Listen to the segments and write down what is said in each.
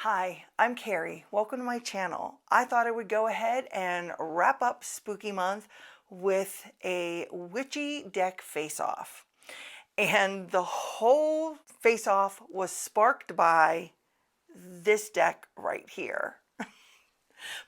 Hi, I'm Carrie. Welcome to my channel. I thought I would go ahead and wrap up Spooky Month with a witchy deck face-off. And the whole face-off was sparked by this deck right here.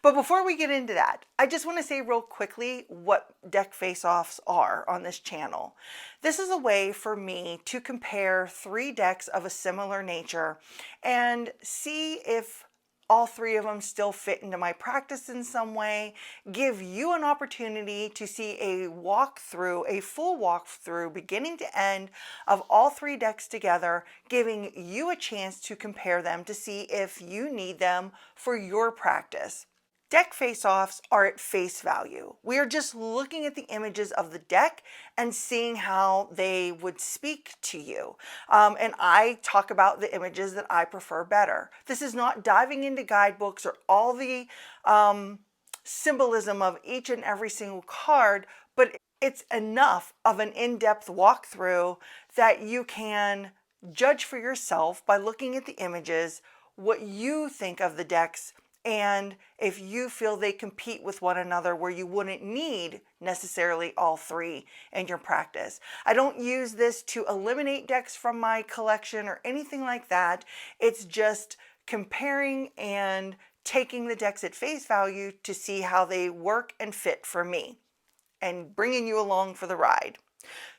But before we get into that, I just want to say real quickly what deck face-offs are on this channel. This is a way for me to compare 3 decks of a similar nature and see if all 3 of them still fit into my practice in some way, give you an opportunity to see a walkthrough, a full walkthrough beginning to end of all 3 decks together, giving you a chance to compare them to see if you need them for your practice. Deck face-offs are at face value. We are just looking at the images of the deck and seeing how they would speak to you. And I talk about the images that I prefer better. This is not diving into guidebooks or all the symbolism of each and every single card, but it's enough of an in-depth walkthrough that you can judge for yourself by looking at the images, what you think of the decks, and if you feel they compete with one another where you wouldn't need necessarily all 3 in your practice. I don't use this to eliminate decks from my collection or anything like that. It's just comparing and taking the decks at face value to see how they work and fit for me and bringing you along for the ride.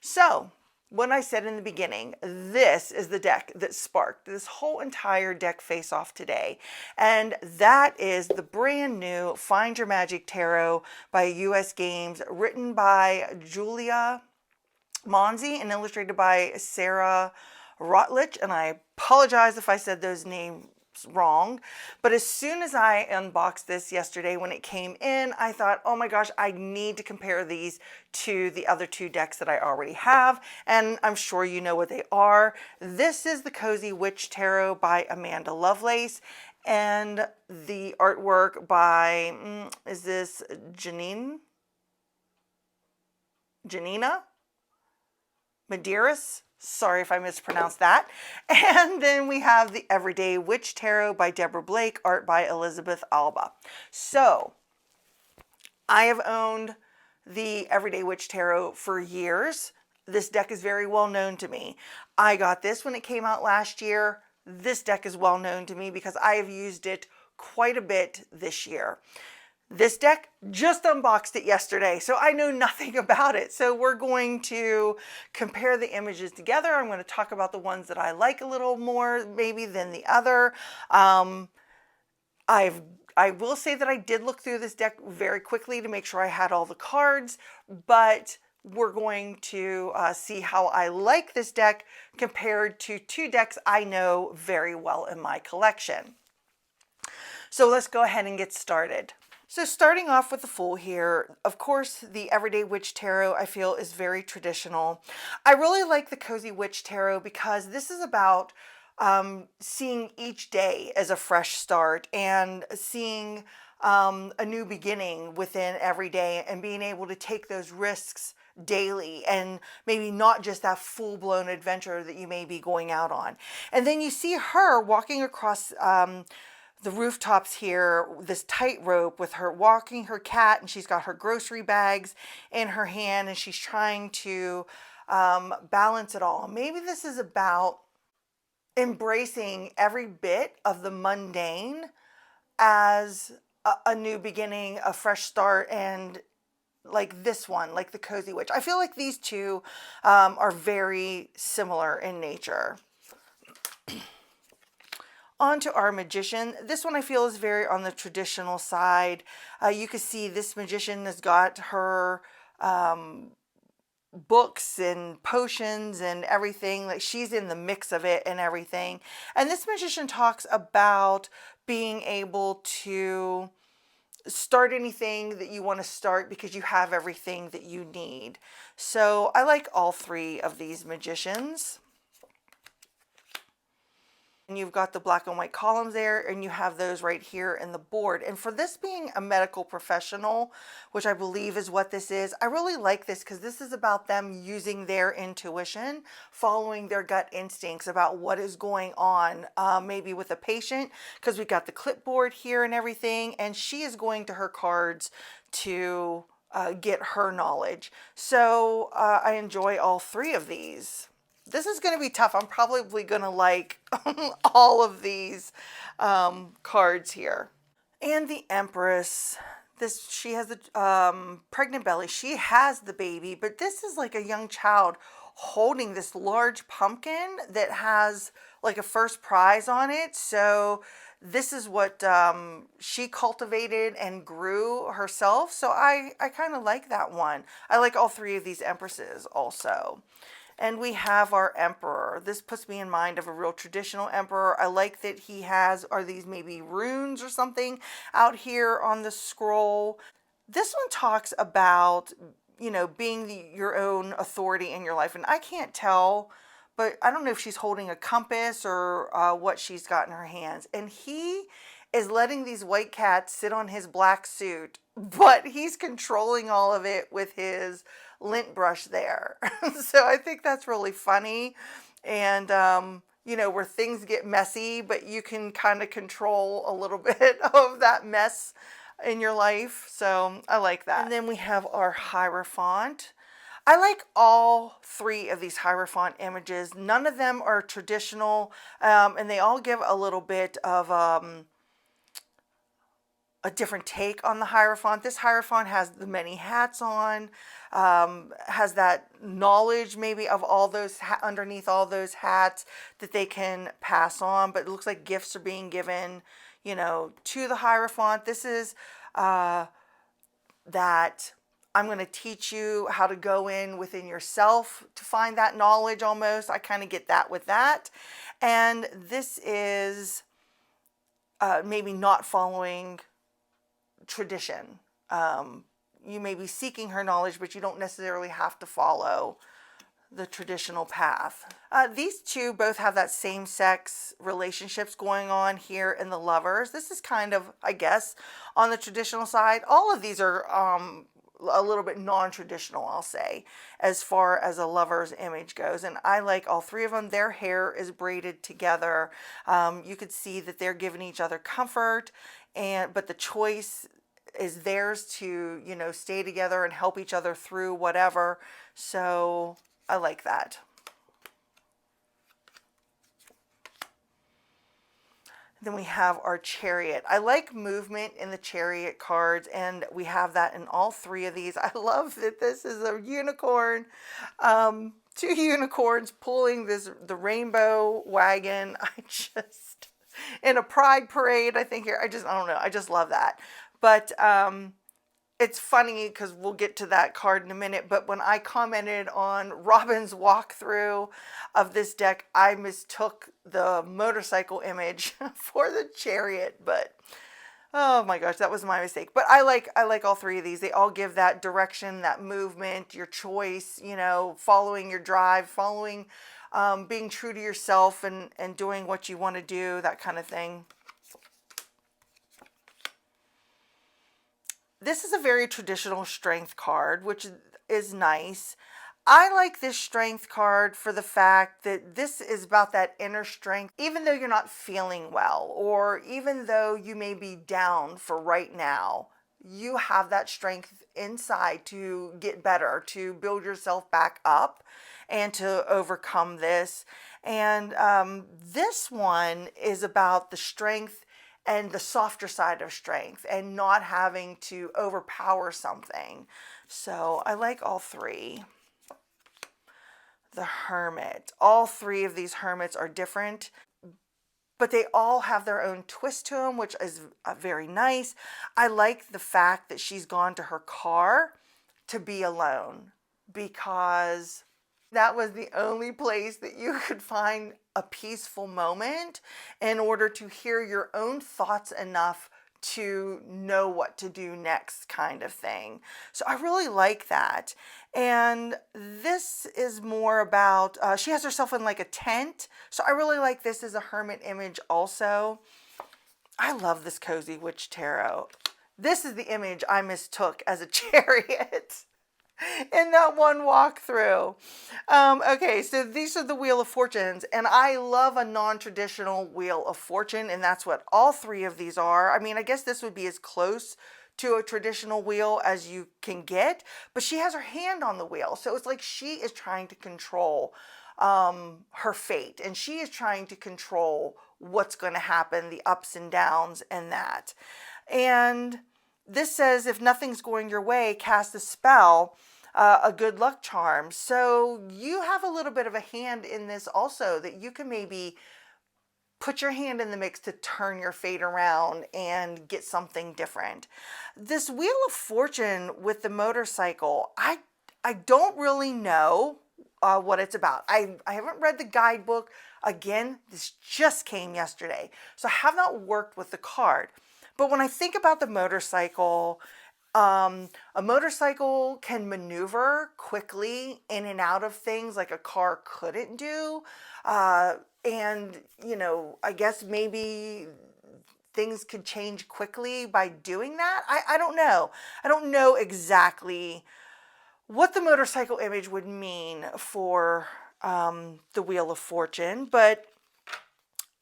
So, when I said in the beginning, this is the deck that sparked this whole entire deck face-off today. And that is the brand new Find Your Magic Tarot by US Games, written by Julia Monzi and illustrated by Sarah Rotlich. And I apologize if I said those names wrong, but as soon as I unboxed this yesterday when it came in, I thought, oh my gosh, I need to compare these to the other 2 decks that I already have, and I'm sure you know what they are. This is the Cozy Witch Tarot by Amanda Lovelace, and the artwork by, is this Janina Medeiros? Sorry if I mispronounced that. And then we have the Everyday Witch Tarot by Deborah Blake, art by Elizabeth Alba. So, I have owned the Everyday Witch Tarot for years. This deck is very well known to me. I got this when it came out last year. This deck is well known to me because I have used it quite a bit this year. This deck, just unboxed it yesterday, so I know nothing about it. So we're going to compare the images together. I'm going to talk about the ones that I like a little more maybe than the other. I will say that I did look through this deck very quickly to make sure I had all the cards, but we're going to see how I like this deck compared to 2 decks I know very well in my collection. So let's go ahead and get started. So starting off with the full here, of course, the Everyday Witch Tarot I feel is very traditional. I really like the Cozy Witch Tarot because this is about seeing each day as a fresh start and seeing a new beginning within every day and being able to take those risks daily and maybe not just that full-blown adventure that you may be going out on. And then you see her walking across the rooftops here, this tightrope with her walking her cat, and she's got her grocery bags in her hand and she's trying to balance it all. Maybe this is about embracing every bit of the mundane as a new beginning, a fresh start, and like this one, like the Cozy Witch. I feel like these 2 are very similar in nature. On to our Magician. This one I feel is very on the traditional side. You can see this Magician has got her books and potions and everything. Like, she's in the mix of it and everything. And this Magician talks about being able to start anything that you want to start because you have everything that you need. So I like all 3 of these Magicians. And you've got the black and white columns there, and you have those right here in the board. And for this being a medical professional, which I believe is what this is, I really like this because this is about them using their intuition, following their gut instincts about what is going on, maybe with a patient, because we've got the clipboard here and everything, and she is going to her cards to get her knowledge. So I enjoy all three of these. This is going to be tough. I'm probably going to like all of these cards here. And the Empress, this, she has the pregnant belly. She has the baby, but this is like a young child holding this large pumpkin that has like a first prize on it. So this is what she cultivated and grew herself. So I kind of like that one. I like all three of these Empresses also. And we have our Emperor. This puts me in mind of a real traditional emperor. I like that he has, are these maybe runes or something out here on the scroll. This one talks about, you know, being your own authority in your life. And I can't tell, but I don't know if she's holding a compass or what she's got in her hands. And he is letting these white cats sit on his black suit, but he's controlling all of it with his lint brush there. So I think that's really funny. And, you know, where things get messy, but you can kind of control a little bit of that mess in your life. So I like that. And then we have our Hierophant. I like all three of these Hierophant images. None of them are traditional, and they all give a little bit of a different take on the Hierophant. This Hierophant has the many hats on, has that knowledge maybe of all those underneath all those hats that they can pass on, but it looks like gifts are being given, you know, to the Hierophant. This is that I'm going to teach you how to go within yourself to find that knowledge almost. I kind of get that with that. And this is maybe not following tradition. You may be seeking her knowledge, but you don't necessarily have to follow the traditional path. These two both have that same-sex relationships going on here in the Lovers. This is kind of, I guess, on the traditional side. All of these are a little bit non-traditional, I'll say, as far as a Lover's image goes. And I like all three of them. Their hair is braided together. You could see that they're giving each other comfort, but the choice is theirs to, you know, stay together and help each other through whatever. So I like that. Then we have our Chariot. I like movement in the Chariot cards, and we have that in all three of these. I love that this is a unicorn, two unicorns pulling the rainbow wagon. I just, in a pride parade, I think here, I don't know, I just love that. But it's funny because we'll get to that card in a minute, but when I commented on Robin's walkthrough of this deck, I mistook the motorcycle image for the Chariot, but oh my gosh, that was my mistake. But I like all three of these. They all give that direction, that movement, your choice, you know, following your drive, following, being true to yourself and doing what you want to do, that kind of thing. This is a very traditional Strength card, which is nice. I like this Strength card for the fact that this is about that inner strength. Even though you're not feeling well, or even though you may be down for right now, you have that strength inside to get better, to build yourself back up and to overcome this. And this one is about the strength and the softer side of strength and not having to overpower something. So I like all three. The Hermit. All three of these Hermits are different, but they all have their own twist to them, which is very nice. I like the fact that she's gone to her car to be alone, because that was the only place that you could find a peaceful moment in order to hear your own thoughts enough to know what to do next kind of thing. So I really like that. And this is more about, she has herself in like a tent. So I really like this as a hermit image also. I love this Cozy Witch Tarot. This is the image I mistook as a chariot in that one walkthrough. Okay, so these are the Wheel of Fortunes, and I love a non-traditional Wheel of Fortune, and that's what all three of these are. I mean, I guess this would be as close to a traditional wheel as you can get, but she has her hand on the wheel, so it's like she is trying to control her fate, and she is trying to control what's going to happen, the ups and downs and that. And this says, if nothing's going your way, cast a spell, a good luck charm. So you have a little bit of a hand in this also, that you can maybe put your hand in the mix to turn your fate around and get something different. This Wheel of Fortune with the motorcycle, I don't really know what it's about. I haven't read the guidebook. Again, this just came yesterday, so I have not worked with the card. But when I think about the motorcycle, a motorcycle can maneuver quickly in and out of things like a car couldn't do. And, you know, I guess maybe things could change quickly by doing that. I don't know. I don't know exactly what the motorcycle image would mean for the Wheel of Fortune, but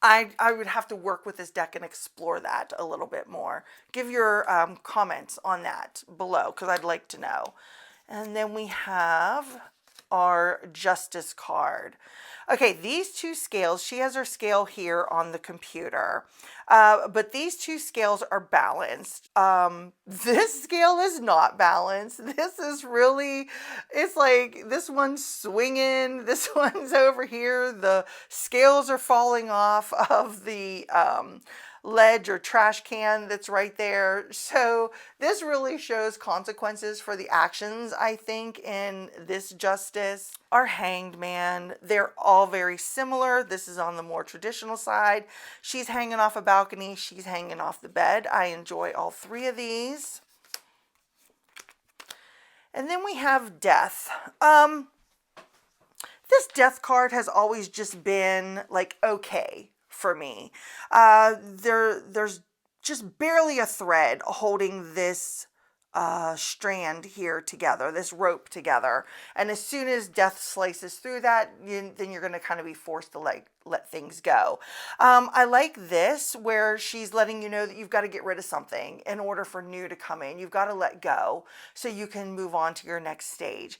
I would have to work with this deck and explore that a little bit more. Give your comments on that below, because I'd like to know. And then we have our Justice card. Okay, these two scales, she has her scale here on the computer, but these two scales are balanced. This scale is not balanced. This is really, it's like this one's swinging, this one's over here. The scales are falling off of the ledge or trash can that's right there. So this really shows consequences for the actions, I think, in this Justice. Our Hanged Man, they're all very similar. This is on the more traditional side. She's hanging off a balcony. She's hanging off the bed. I enjoy all three of these. And then we have Death. This Death card has always just been like okay for me. There's just barely a thread holding this strand here together, this rope together. And as soon as Death slices through that, then you're going to kind of be forced to let things go. I like this, where she's letting you know that you've got to get rid of something in order for new to come in. You've got to let go so you can move on to your next stage.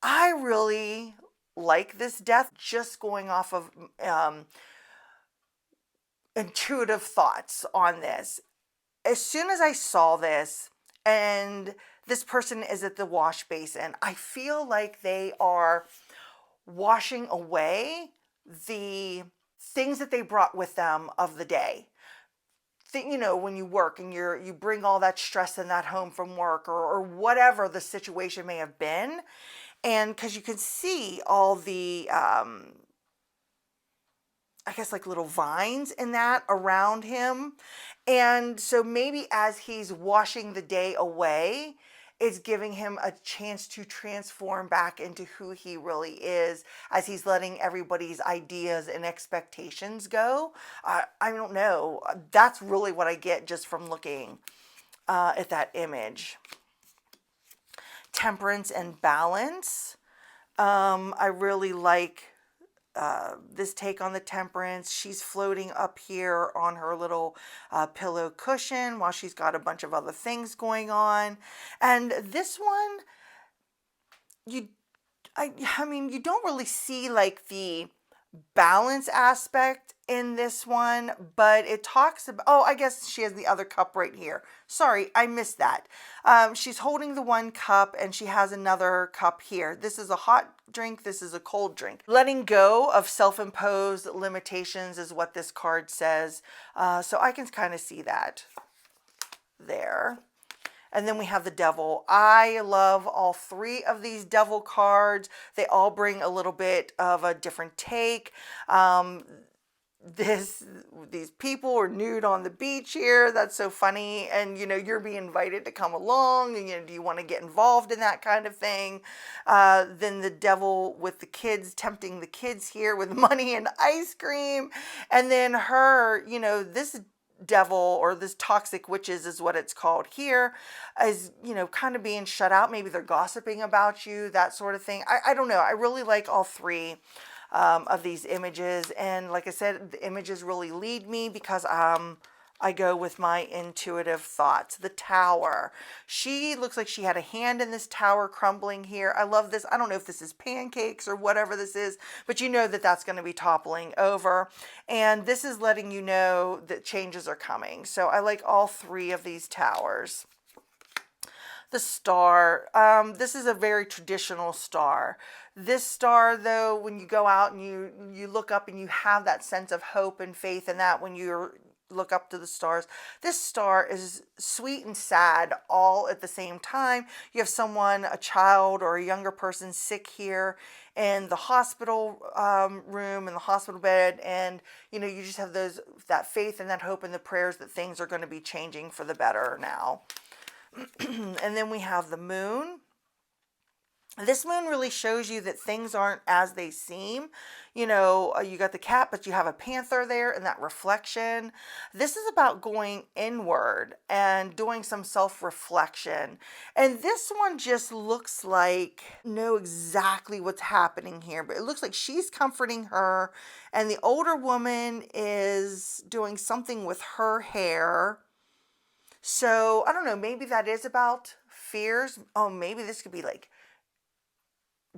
I really like this Death, just going off of intuitive thoughts on this. As soon as I saw this, and this person is at the wash basin, I feel like they are washing away the things that they brought with them of the day. You know, when you work and you bring all that stress and that home from work, or whatever the situation may have been. And because you can see all the I guess like little vines in that around him. And so maybe as he's washing the day away, it's giving him a chance to transform back into who he really is, as he's letting everybody's ideas and expectations go. I don't know. That's really what I get just from looking at that image. Temperance and Balance. I really like this take on the Temperance. She's floating up here on her little pillow cushion while she's got a bunch of other things going on. And this one, I mean, you don't really see like the balance aspect in this one, but it talks about, oh, I guess she has the other cup right here. Sorry, I missed that. She's holding the one cup and she has another cup here. This is a hot drink. This is a cold drink. Letting go of self-imposed limitations is what this card says. So I can kind of see that there. And then we have the Devil. I love all three of these Devil cards. They all bring a little bit of a different take. these people are nude on the beach here. That's so funny. And, you're being invited to come along. And, do you want to get involved in that kind of thing? Then the devil with the kids, tempting the kids here with money and ice cream. And then her, this devil, or this toxic witches is what it's called here, is, kind of being shut out. Maybe they're gossiping about you, that sort of thing. I don't know. I really like all three of these images, and like I said, the images really lead me because I go with my intuitive thoughts. The tower, she looks like she had a hand in this tower crumbling here. I love this. I don't know if this is pancakes or whatever this is, but that's going to be toppling over, and this is letting you know that changes are coming. So I like all three of these towers. The star, this is a very traditional star. This star, though, when you go out and you look up and you have that sense of hope and faith in that when you look up to the stars, this star is sweet and sad all at the same time. You have someone, a child or a younger person, sick here in the hospital room, in the hospital bed, and you just have that faith and that hope and the prayers that things are going to be changing for the better now. And then we have the moon. This moon really shows you that things aren't as they seem. You got the cat, but you have a panther there and that reflection. This is about going inward and doing some self-reflection. And this one just looks like know exactly what's happening here, but it looks like she's comforting her, and the older woman is doing something with her hair. So I don't know, maybe that is about fears. Oh, maybe this could be like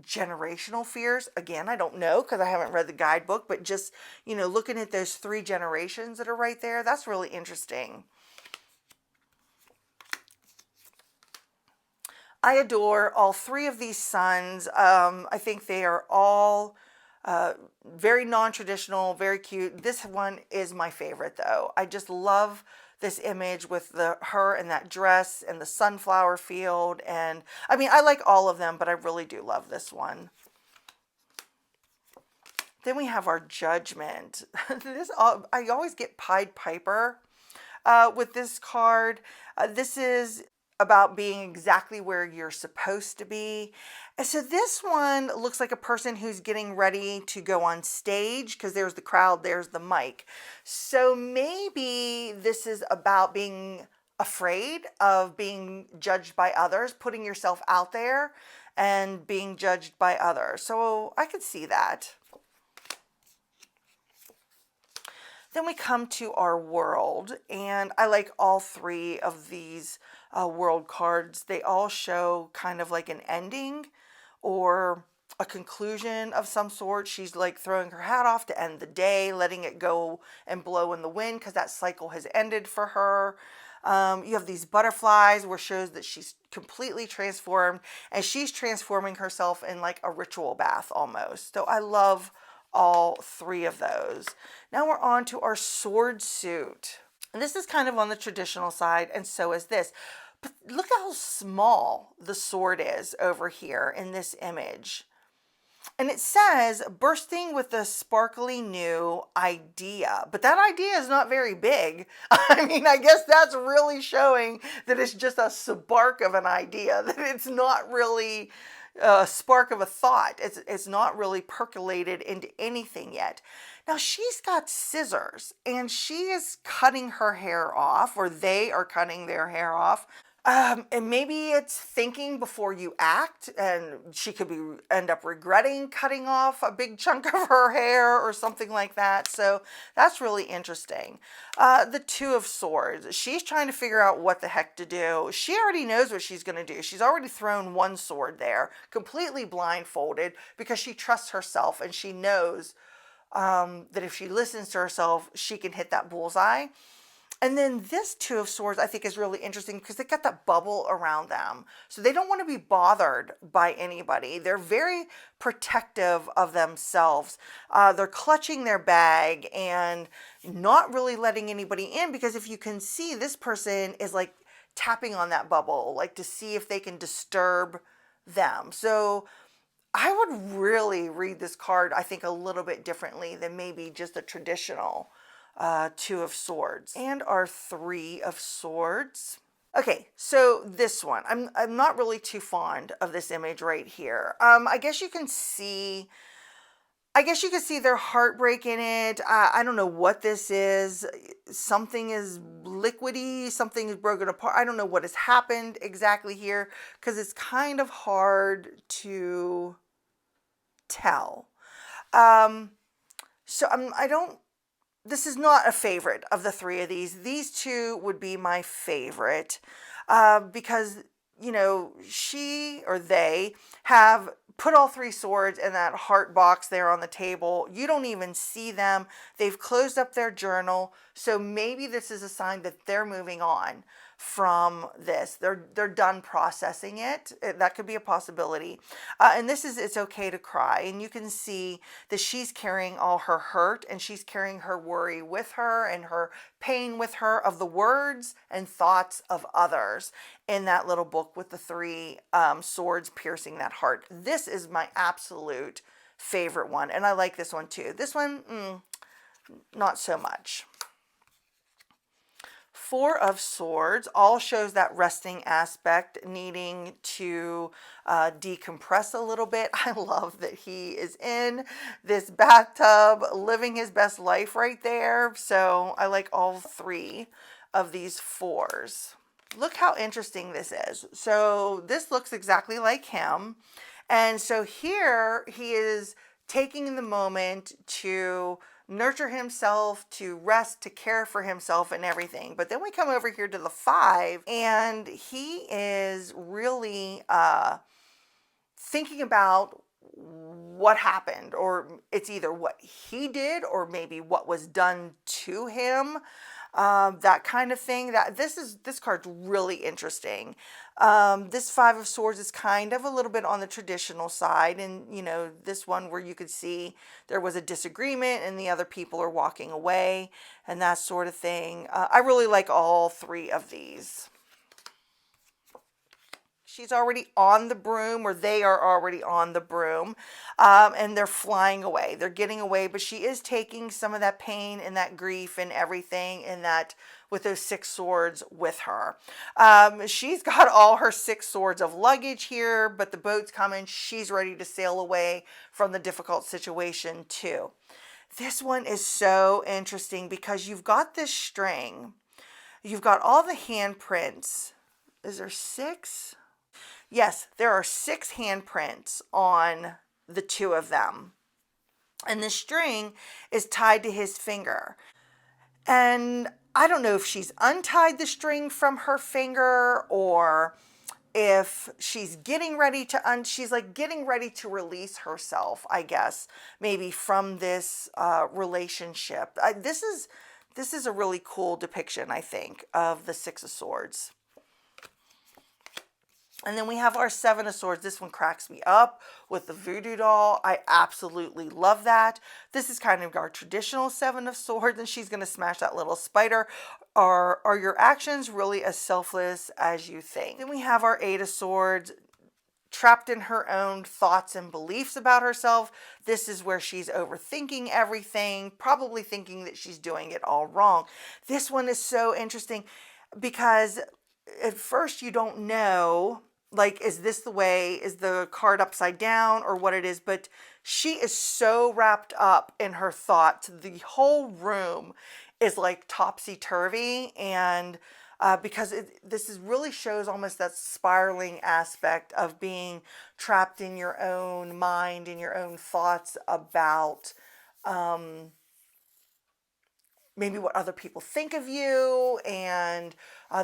generational fears. Again, I don't know because I haven't read the guidebook, but just, looking at those 3 generations that are right there, that's really interesting. I adore all 3 of these suns. I think they are all very non-traditional, very cute. This one is my favorite, though. I just love this image with her in that dress and the sunflower field. And I like all of them, but I really do love this one. Then we have our judgment. I always get Pied Piper with this card. This is about being exactly where you're supposed to be. And so this one looks like a person who's getting ready to go on stage because there's the crowd, there's the mic. So maybe this is about being afraid of being judged by others, putting yourself out there and being judged by others. So I could see that. Then we come to our world, and I like all 3 of these world cards. They all show kind of like an ending or a conclusion of some sort. She's like throwing her hat off to end the day, letting it go and blow in the wind because that cycle has ended for her. You have these butterflies, where shows that she's completely transformed, and she's transforming herself in like a ritual bath almost. So I love all 3 of those. Now we're on to our sword suit. And this is kind of on the traditional side, and so is this. But look how small the sword is over here in this image. And it says, bursting with a sparkly new idea. But that idea is not very big. I guess that's really showing that it's just a spark of an idea, that it's not really a spark of a thought. It's not really percolated into anything yet. Now she's got scissors and she is cutting her hair off, or they are cutting their hair off. And maybe it's thinking before you act, and she could end up regretting cutting off a big chunk of her hair or something like that. So that's really interesting. The 2 of Swords. She's trying to figure out what the heck to do. She already knows what she's going to do. She's already thrown 1 sword there, completely blindfolded, because she trusts herself and she knows that if she listens to herself, she can hit that bullseye. And then this 2 of Swords I think is really interesting because they got that bubble around them. So they don't want to be bothered by anybody. They're very protective of themselves. They're clutching their bag and not really letting anybody in, because if you can see, this person is like tapping on that bubble, like to see if they can disturb them. So I would really read this card, I think, a little bit differently than maybe just a traditional Two of Swords. And our Three of Swords. Okay, so this one, I'm not really too fond of this image right here. I guess you can see their heartbreak in it. I don't know what this is. Something is liquidy, something is broken apart. I don't know what has happened exactly here because it's kind of hard to tell. So I don't, this is not a favorite of the three of these. These two would be my favorite because, you know, she or they have put all three swords in that heart box there on the table. You don't even see them. They've closed up their journal. So maybe this is a sign that they're moving on from this. They're done processing it. That could be a possibility. And this is, it's okay to cry. And you can see that she's carrying all her hurt and she's carrying her worry with her and her pain with her of the words and thoughts of others in that little book with the three swords piercing that heart. This is my absolute favorite one. And I like this one too. This one, not so much. Four of Swords all shows that resting aspect, needing to decompress a little bit. I love that he is in this bathtub living his best life right there. So I like all three of these fours. Look how interesting this is. So this looks exactly like him. And so here he is taking the moment to nurture himself, to rest, to care for himself and everything. But then we come over here to the five and he is really thinking about what happened, or it's either what he did or maybe what was done to him. That kind of thing. This card's really interesting. This Five of Swords is kind of a little bit on the traditional side, and you know, this one where you could see there was a disagreement and the other people are walking away and that sort of thing. I really like all three of these. She's already on the broom, or they are already on the broom, and they're flying away. They're getting away, but she is taking some of that pain and that grief and everything in that with those six swords with her. She's got all her six swords of luggage here, but the boat's coming. She's ready to sail away from the difficult situation too. This one is so interesting because you've got this string. You've got all the handprints. Is there six? Yes, there are six handprints on the two of them. And the string is tied to his finger. And I don't know if she's untied the string from her finger or if she's getting ready to she's like getting ready to release herself, I guess, maybe from this relationship. This is a really cool depiction, I think, of the Six of Swords. And then we have our Seven of Swords. This one cracks me up with the voodoo doll. I absolutely love that. This is kind of our traditional Seven of Swords, and she's going to smash that little spider. Are your actions really as selfless as you think? Then we have our Eight of Swords, trapped in her own thoughts and beliefs about herself. This is where she's overthinking everything, probably thinking that she's doing it all wrong. This one is so interesting because at first you don't know, like, is this the way, is the card upside down or what it is, but she is so wrapped up in her thoughts. The whole room is like topsy-turvy, and because this really shows almost that spiraling aspect of being trapped in your own mind and your own thoughts about maybe what other people think of you and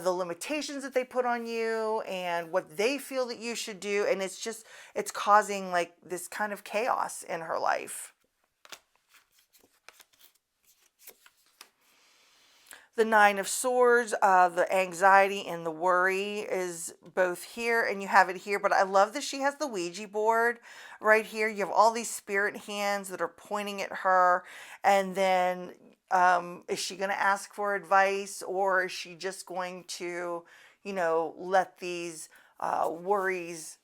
the limitations that they put on you and what they feel that you should do. And it's causing like this kind of chaos in her life. The Nine of Swords, the anxiety and the worry is both here, and you have it here. But I love that she has the Ouija board right here. You have all these spirit hands that are pointing at her. And then is she going to ask for advice, or is she just going to, you know, let these worries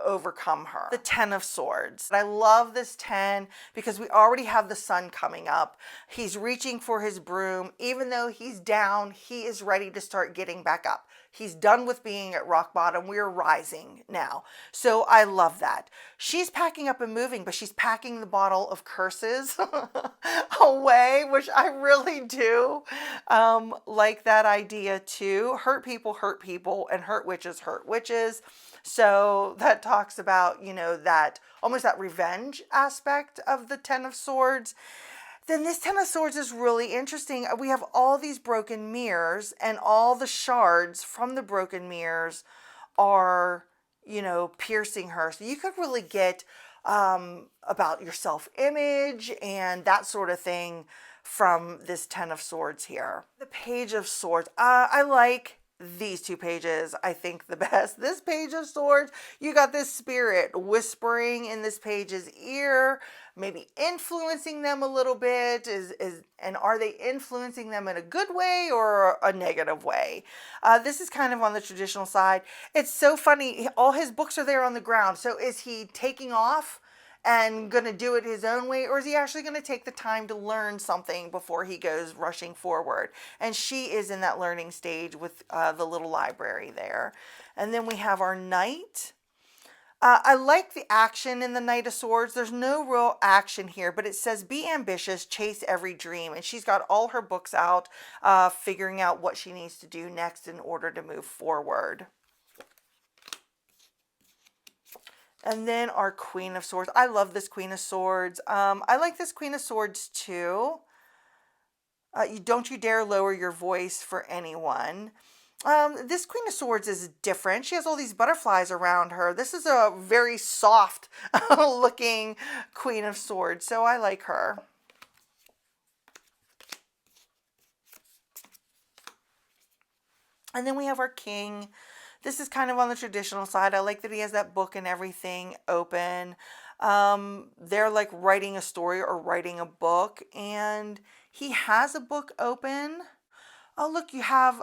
overcome her. The Ten of Swords. I love this 10 because we already have the sun coming up. He's reaching for his broom. Even though he's down, he is ready to start getting back up. He's done with being at rock bottom. We're rising now. So I love that. She's packing up and moving, but she's packing the bottle of curses away, which I really do like that idea too. Hurt people, and hurt witches hurt witches. So that talks about, you know, that almost that revenge aspect of the Ten of Swords. Then this Ten of Swords is really interesting. We have all these broken mirrors, and all the shards from the broken mirrors are, you know, piercing her. So you could really get about your self-image and that sort of thing from this Ten of Swords here. The Page of Swords. I like these two pages, I think, the best. This Page of Swords, you got this spirit whispering in this page's ear, maybe influencing them a little bit. And are they influencing them in a good way or a negative way? This is kind of on the traditional side. It's so funny. All his books are there on the ground. So is he taking off and going to do it his own way, or is he actually going to take the time to learn something before he goes rushing forward? And she is in that learning stage with the little library there. And then we have our Knight. I like the action in the Knight of Swords. There's no real action here, but it says be ambitious, chase every dream. And she's got all her books out, figuring out what she needs to do next in order to move forward. And then our Queen of Swords. I love this Queen of Swords. I like this Queen of Swords too. Don't you dare lower your voice for anyone. This Queen of Swords is different. She has all these butterflies around her. This is a very soft looking Queen of Swords, so I like her. And then we have our King. This is kind of on the traditional side. I like that he has that book and everything open. They're like writing a story or writing a book, and he has a book open. Oh, look, you have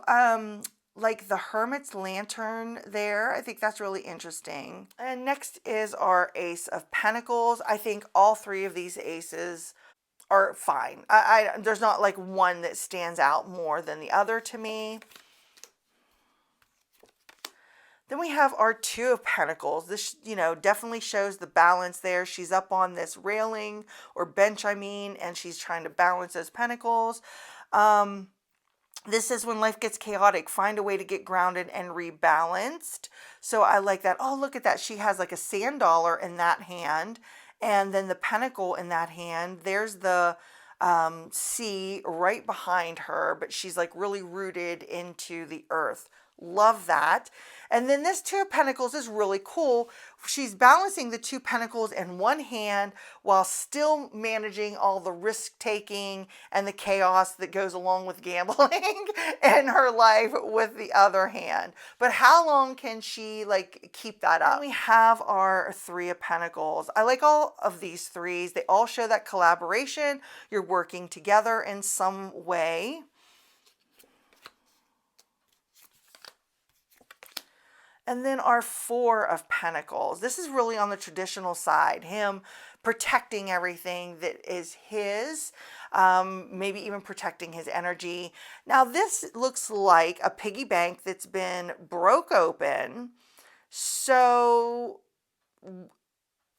like the Hermit's Lantern there. I think that's really interesting. And next is our Ace of Pentacles. I think all three of these aces are fine. There's not like one that stands out more than the other to me. Then we have our Two of Pentacles. This, you know, definitely shows the balance there. She's up on this railing or bench, I mean, and she's trying to balance those pentacles. This is when life gets chaotic. Find a way to get grounded and rebalanced. So I like that. Oh, look at that. She has like a sand dollar in that hand, and then the pentacle in that hand. There's the sea right behind her, but she's like really rooted into the earth. Love that. And then this Two of Pentacles is really cool. She's balancing the Two Pentacles in one hand while still managing all the risk taking and the chaos that goes along with gambling in her life with the other hand. But how long can she like keep that up? And we have our Three of Pentacles. I like all of these threes. They all show that collaboration. You're working together in some way. And then our Four of Pentacles. This is really on the traditional side. Him protecting everything that is his, maybe even protecting his energy. Now this looks like a piggy bank that's been broke open. So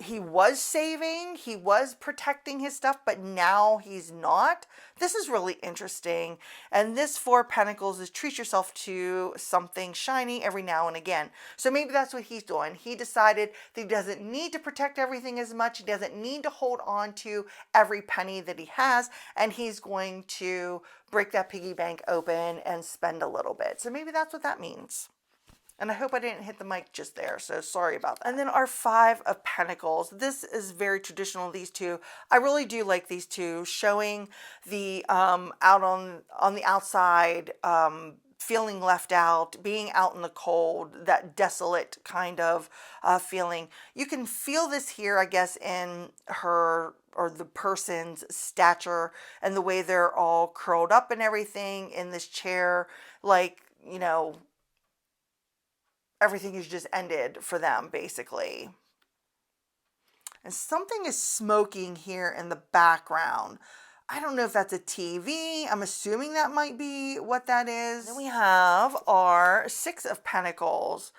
he was saving, he was protecting his stuff, but now he's not. This is really interesting. And this Four of Pentacles is treat yourself to something shiny every now and again. So maybe that's what he's doing. He decided that he doesn't need to protect everything as much. He doesn't need to hold on to every penny that he has. And he's going to break that piggy bank open and spend a little bit. So maybe that's what that means. And I hope I didn't hit the mic just there, so sorry about that. And then our Five of Pentacles. This is very traditional, these two. I really do like these two, showing the out on the outside, feeling left out, being out in the cold, that desolate kind of feeling. You can feel this here, I guess, in her or the person's stature and the way they're all curled up and everything in this chair, like, you know, everything has just ended for them, basically. And something is smoking here in the background. I don't know if that's a TV. I'm assuming that might be what that is. Then we have our Six of Pentacles.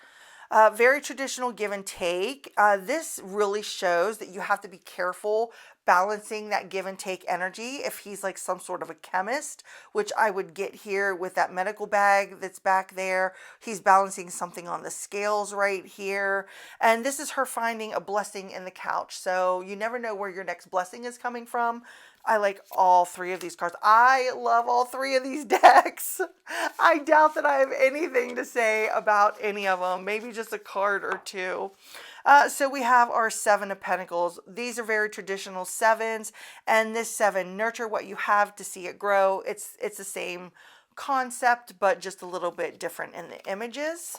Very traditional give and take. This really shows that you have to be careful balancing that give and take energy. If he's like some sort of a chemist, which I would get here with that medical bag that's back there, he's balancing something on the scales right here. And this is her finding a blessing in the couch. So you never know where your next blessing is coming from. I like all three of these cards. I love all three of these decks. I doubt that I have anything to say about any of them. Maybe just a card or two. So we have our Seven of Pentacles. These are very traditional sevens. And this seven, nurture what you have to see it grow. It's the same concept, but just a little bit different in the images.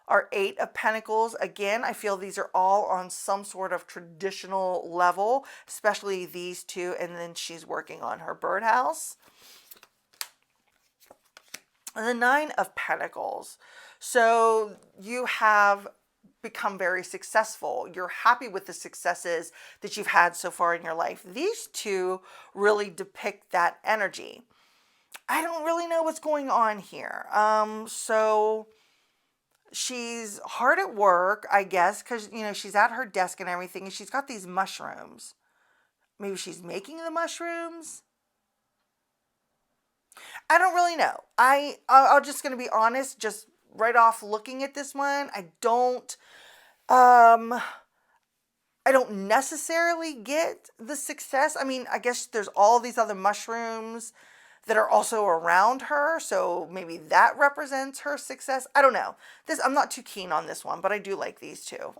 Our Eight of Pentacles, again, I feel these are all on some sort of traditional level, especially these two, and then she's working on her birdhouse. And the Nine of Pentacles. So you have become very successful. You're happy with the successes that you've had so far in your life. These two really depict that energy. I don't really know what's going on here. So she's hard at work, I guess, because, you know, she's at her desk and everything, and she's got these mushrooms. Maybe she's making the mushrooms. I don't really know. I'm just going to be honest, just right off looking at this one, I don't necessarily get the success. I mean, I guess there's all these other mushrooms that are also around her, so maybe that represents her success. I don't know. I'm not too keen on this one, but I do like these two.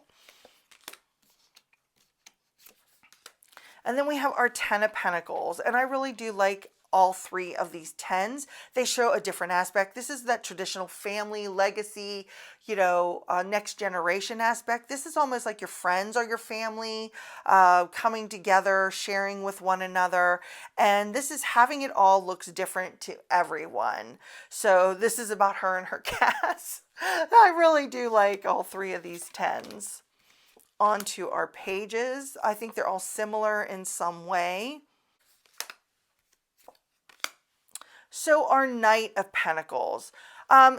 And then we have our Ten of Pentacles, and I really do like all three of these tens. They show a different aspect. This is that traditional family legacy, you know, next generation aspect. This is almost like your friends or your family coming together, sharing with one another. And this is having it all looks different to everyone. So this is about her and her cats. I really do like all three of these tens. Onto our pages. I think they're all similar in some way. So our Knight of Pentacles,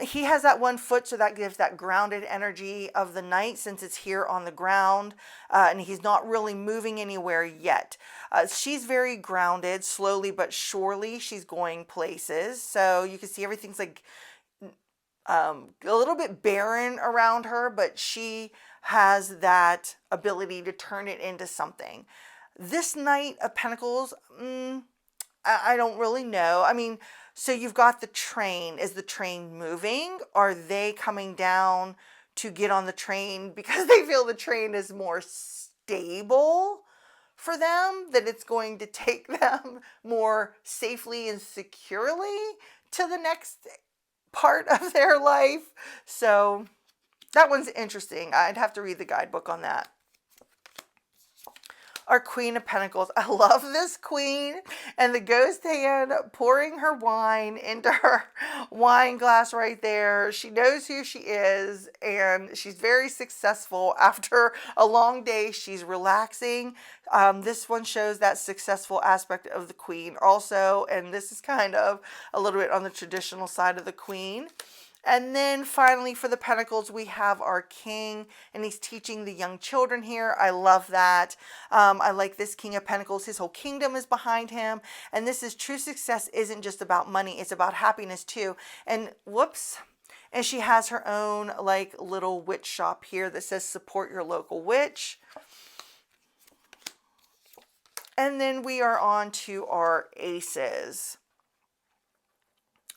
he has that one foot, so that gives that grounded energy of the knight since it's here on the ground, and he's not really moving anywhere yet. She's very grounded, slowly but surely she's going places. So you can see everything's like a little bit barren around her, but she has that ability to turn it into something. This Knight of Pentacles, I don't really know. I mean, so you've got the train. Is the train moving? Are they coming down to get on the train because they feel the train is more stable for them, that it's going to take them more safely and securely to the next part of their life? So that one's interesting. I'd have to read the guidebook on that. Our Queen of Pentacles. I love this queen and the ghost hand pouring her wine into her wine glass right there. She knows who she is and she's very successful. After a long day, she's relaxing. This one shows that successful aspect of the queen also, and this is kind of a little bit on the traditional side of the queen. And then finally for the Pentacles, we have our King, and he's teaching the young children here. I love that. I like this King of Pentacles. His whole kingdom is behind him. And this is true success isn't just about money. It's about happiness too. And whoops. And she has her own like little witch shop here that says support your local witch. And then we are on to our aces.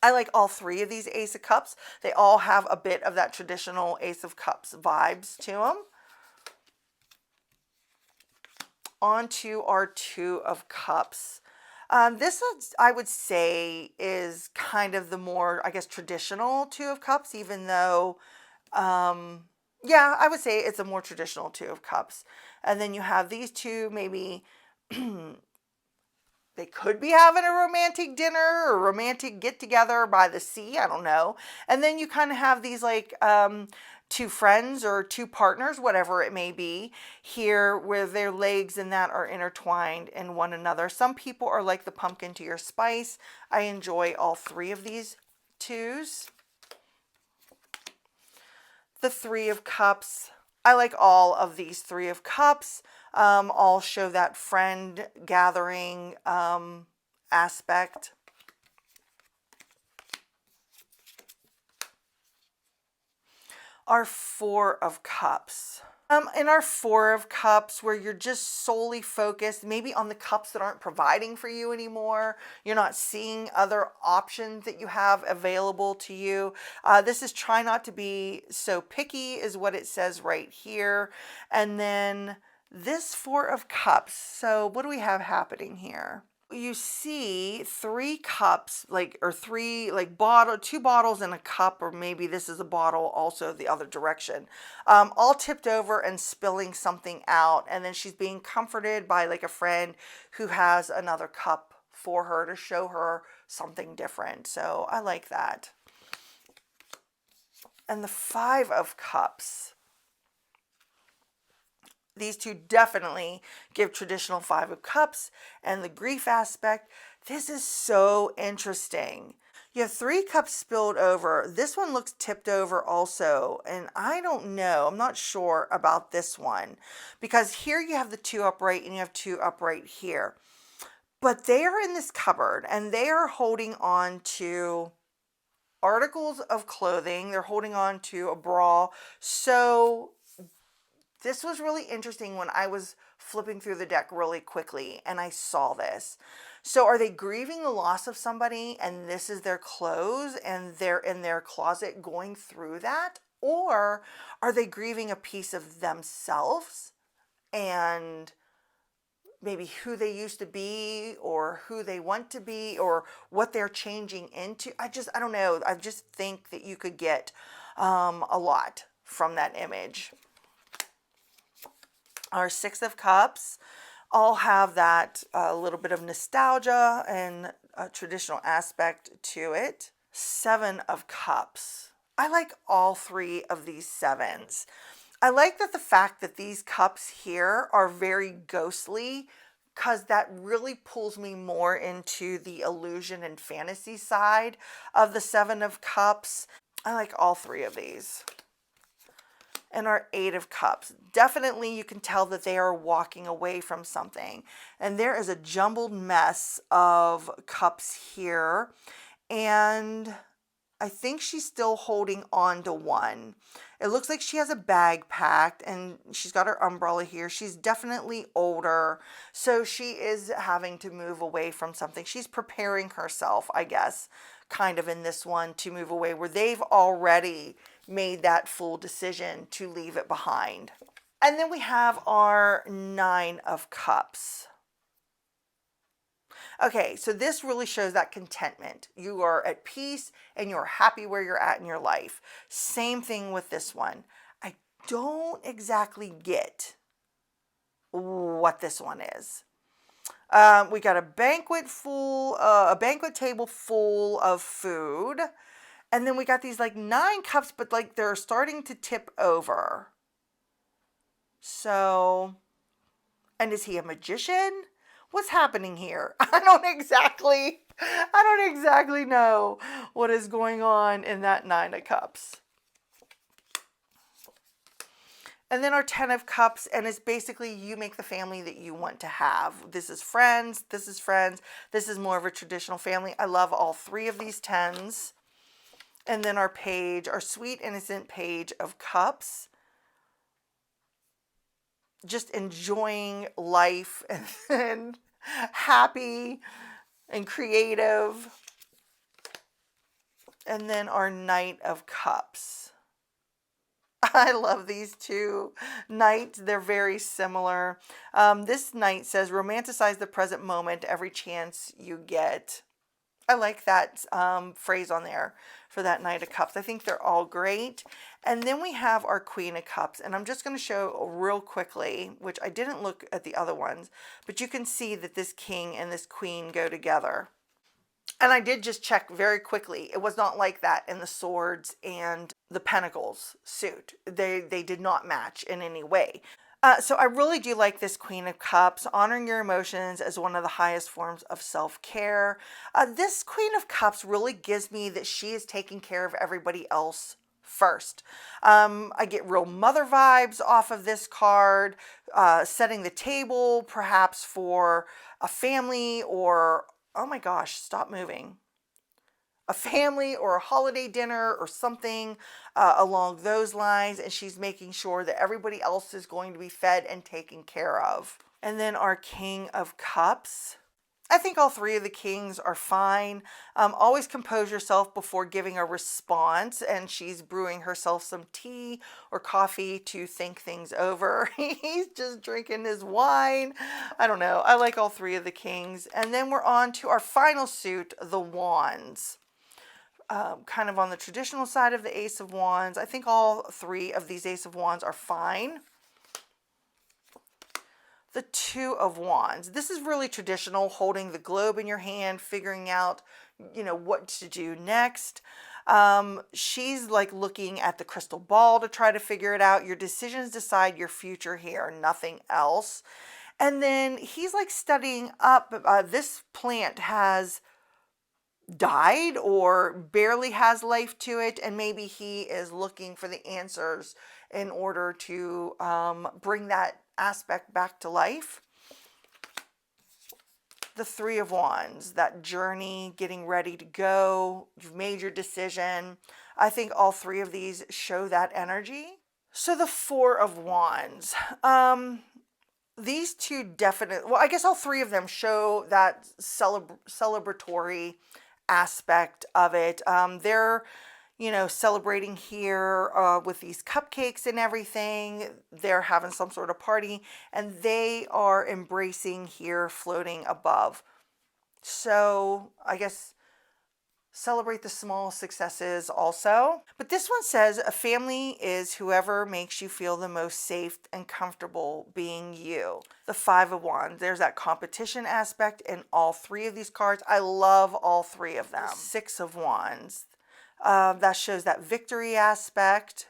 I like all three of these Ace of Cups. They all have a bit of that traditional Ace of Cups vibes to them. On to our Two of Cups. This, I would say, is kind of the more, I guess, traditional Two of Cups, even though, yeah, I would say it's a more traditional Two of Cups. And then you have these two, maybe they could be having a romantic dinner or romantic get together by the sea. I don't know. And then you kind of have these like two friends or two partners, whatever it may be, here where their legs and that are intertwined in one another. Some people are like the pumpkin to your spice. I enjoy all three of these twos. The Three of Cups. I like all of these Three of Cups. All show that friend gathering aspect. Our Four of Cups. In our Four of Cups, where you're just solely focused maybe on the cups that aren't providing for you anymore, you're not seeing other options that you have available to you. This is try not to be so picky is what it says right here. And then this Four of Cups. So what do we have happening here? You see three cups, like, or three, like, two bottles and a cup, or maybe this is a bottle also the other direction, all tipped over and spilling something out. And then she's being comforted by like a friend who has another cup for her to show her something different. So I like that. And the Five of Cups. These two definitely give traditional Five of Cups and the grief aspect. This is so interesting. You have three cups spilled over. This one looks tipped over also. And I don't know. I'm not sure about this one. Because here you have the two upright and you have two upright here. But they are in this cupboard and they are holding on to articles of clothing. They're holding on to a bra. So this was really interesting when I was flipping through the deck really quickly and I saw this. So are they grieving the loss of somebody and this is their clothes and they're in their closet going through that? Or are they grieving a piece of themselves and maybe who they used to be or who they want to be or what they're changing into? I don't know. I just think that you could get a lot from that image. Our Six of Cups all have that little bit of nostalgia and a traditional aspect to it. Seven of Cups. I like all three of these sevens. I like that the fact that these cups here are very ghostly, because that really pulls me more into the illusion and fantasy side of the Seven of Cups. I like all three of these. And our Eight of Cups. Definitely you can tell that they are walking away from something. And there is a jumbled mess of cups here. And I think she's still holding on to one. It looks like she has a bag packed and she's got her umbrella here. She's definitely older. So she is having to move away from something. She's preparing herself, I guess, kind of in this one to move away, where they've already made that full decision to leave it behind. And then we have our Nine of Cups. Okay, so this really shows that contentment. You are at peace and you're happy where you're at in your life. Same thing with this one. I don't exactly get what this one is. We got a banquet table full of food. And then we got these like 9 cups, but like they're starting to tip over. So, and is he a magician? What's happening here? I don't exactly know what is going on in that 9 of Cups. And then our 10 of Cups, and it's basically you make the family that you want to have. This is friends, this is friends, this is more of a traditional family. I love all three of these 10s. And then our page, our sweet, innocent Page of Cups. Just enjoying life and happy and creative. And then our Knight of Cups. I love these two knights. They're very similar. This knight says, romanticize the present moment every chance you get. I like that phrase on there for that Knight of Cups. I think they're all great. And then we have our Queen of Cups. And I'm just going to show real quickly, which I didn't look at the other ones, but you can see that this King and this Queen go together. And I did just check very quickly. It was not like that in the Swords and the Pentacles suit. They did not match in any way. So I really do like this Queen of Cups, honoring your emotions as one of the highest forms of self-care. This Queen of Cups really gives me that she is taking care of everybody else first. I get real mother vibes off of this card, setting the table perhaps for a family or, oh my gosh, stop moving. A family or a holiday dinner or something along those lines, and she's making sure that everybody else is going to be fed and taken care of. And then our King of Cups. I think all three of the kings are fine. Always compose yourself before giving a response, and she's brewing herself some tea or coffee to think things over. He's just drinking his wine. I don't know. I like all three of the kings. And then we're on to our final suit, the Wands. Kind of on the traditional side of the Ace of Wands. I think all three of these Ace of Wands are fine. The Two of Wands. This is really traditional, holding the globe in your hand, figuring out, what to do next. She's like looking at the crystal ball to try to figure it out. Your decisions decide your future here, nothing else. And then he's like studying up. This plant has died or barely has life to it, and maybe he is looking for the answers in order to bring that aspect back to life. The Three of Wands, that journey, getting ready to go, you've made your decision. I think all three of these show that energy. So the Four of Wands, these two definitely, well, I guess all three of them show that celebratory aspect of it. They're, celebrating here with these cupcakes and everything. They're having some sort of party, and they are embracing here, floating above. So I guess celebrate the small successes also. But this one says a family is whoever makes you feel the most safe and comfortable being you. The Five of Wands, there's that competition aspect in all three of these cards. I love all three of them. Six of Wands, that shows that victory aspect.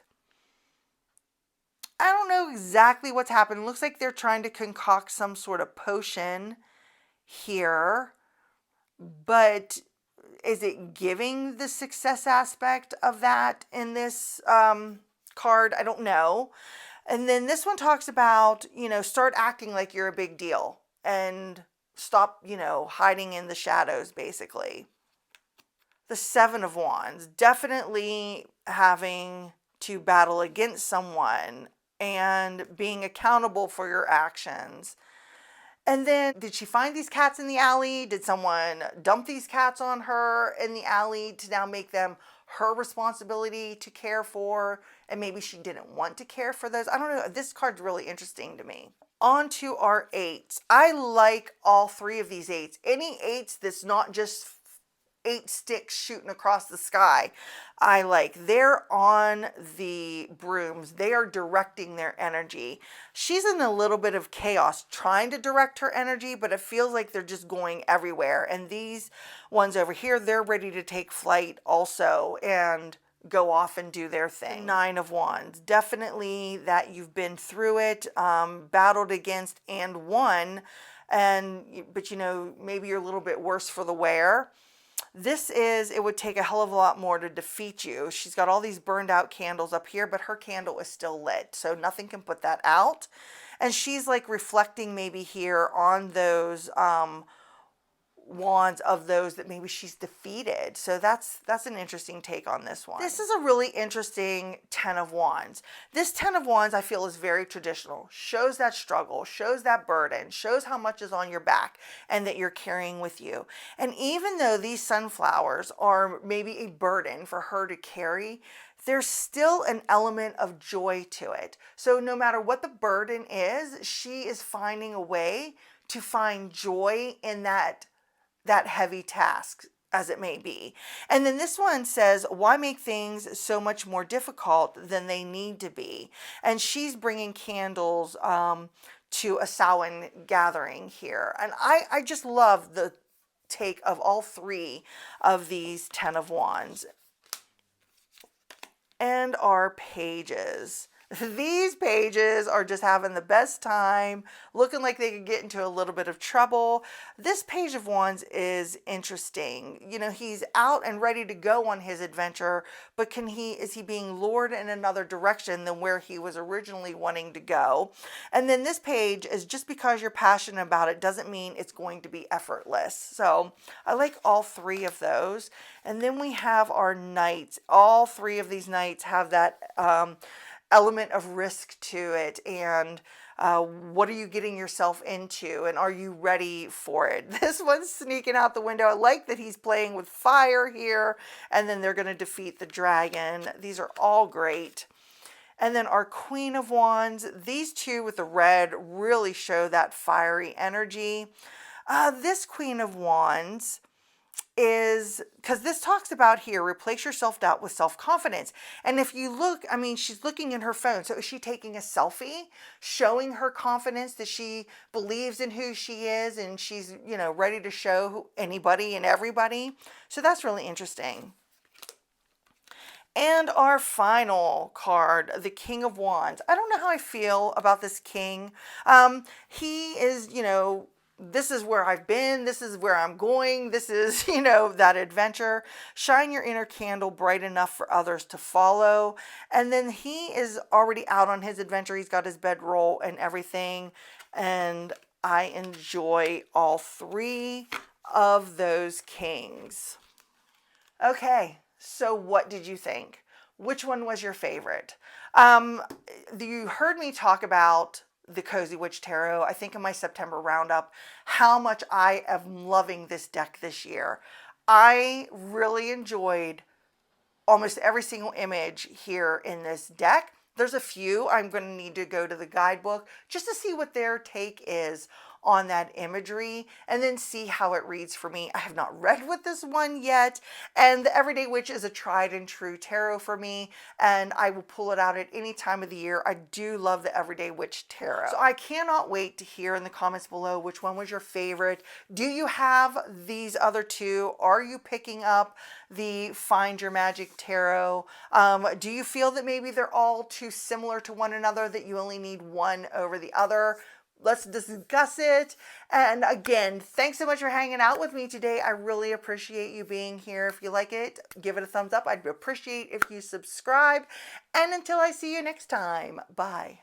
I don't know exactly what's happened. It looks like they're trying to concoct some sort of potion here, but is it giving the success aspect of that in this card? I don't know. And then this one talks about, start acting like you're a big deal and stop, hiding in the shadows, basically. The Seven of Wands, definitely having to battle against someone and being accountable for your actions. And then, did she find these cats in the alley? Did someone dump these cats on her in the alley to now make them her responsibility to care for? And maybe she didn't want to care for those. I don't know. This card's really interesting to me. On to our eights. I like all three of these eights. Any eights that's not just 8 sticks shooting across the sky, I like. They're on the brooms. They are directing their energy. She's in a little bit of chaos trying to direct her energy, but it feels like they're just going everywhere. And these ones over here, they're ready to take flight also and go off and do their thing. Nine of Wands, definitely that you've been through it, battled against and won, but maybe you're a little bit worse for the wear. It would take a hell of a lot more to defeat you. She's got all these burned out candles up here, but her candle is still lit, so nothing can put that out. And she's like reflecting maybe here on those wands of those that maybe she's defeated. So that's an interesting take on this one. This is a really interesting Ten of Wands. This Ten of Wands I feel is very traditional. Shows that struggle, shows that burden, shows how much is on your back and that you're carrying with you. And even though these sunflowers are maybe a burden for her to carry, there's still an element of joy to it. So no matter what the burden is, she is finding a way to find joy in that heavy task. as it may be. And then this one says, why make things so much more difficult than they need to be? And she's bringing candles to a Samhain gathering here. And I just love the take of all three of these 10 of Wands. And our pages. These pages are just having the best time, looking like they could get into a little bit of trouble. This Page of Wands is interesting. You know, he's out and ready to go on his adventure, but is he being lured in another direction than where he was originally wanting to go? And then this page is, just because you're passionate about it doesn't mean it's going to be effortless. So I like all three of those. And then we have our knights. All three of these knights have that element of risk to it, and what are you getting yourself into, and are you ready for it? This one's sneaking out the window. I like that he's playing with fire here, and then they're going to defeat the dragon. These are all great. And then our Queen of Wands, these two with the red really show that fiery energy. This Queen of Wands is, because this talks about here, replace your self-doubt with self-confidence. And if you look, I mean, she's looking in her phone. So is she taking a selfie, showing her confidence that she believes in who she is, and she's, you know, ready to show anybody and everybody? So that's really interesting. And our final card, the King of Wands. I don't know how I feel about this king. He is, you know, this is where I've been, this is where I'm going, this is, you know, that adventure. Shine your inner candle bright enough for others to follow. And then he is already out on his adventure. He's got his bedroll and everything. And I enjoy all three of those kings. Okay, so what did you think? Which one was your favorite? You heard me talk about the Cozy Witch Tarot, I think in my September roundup, how much I am loving this deck this year. I really enjoyed almost every single image here in this deck. There's a few I'm going to need to go to the guidebook just to see what their take is on that imagery, and then see how it reads for me. I have not read with this one yet, and the Everyday Witch is a tried and true tarot for me, and I will pull it out at any time of the year. I do love the Everyday Witch Tarot. So I cannot wait to hear in the comments below which one was your favorite. Do you have these other two? Are you picking up the Find Your Magic Tarot? Do you feel that maybe they're all too similar to one another, that you only need one over the other? Let's discuss it. And again, thanks so much for hanging out with me today. I really appreciate you being here. If you like it, give it a thumbs up. I'd appreciate if you subscribe. And until I see you next time, bye.